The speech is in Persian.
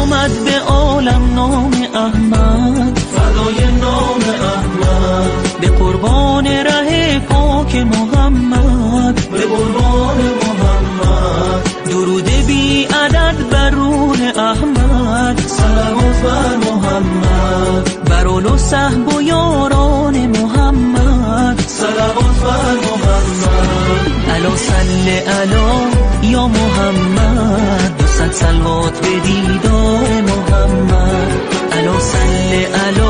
آمد به عالم نام احمد، فدای نام احمد، به قربان ره پاک محمد، به قربان محمد. درود بی عدد بر روح احمد، صلوات بر محمد، بر آل و صحب و یاران محمد، صلوات بر محمد. الا صل علی یا محمد، 200 صلوات به دیدار محمد. الا صل علی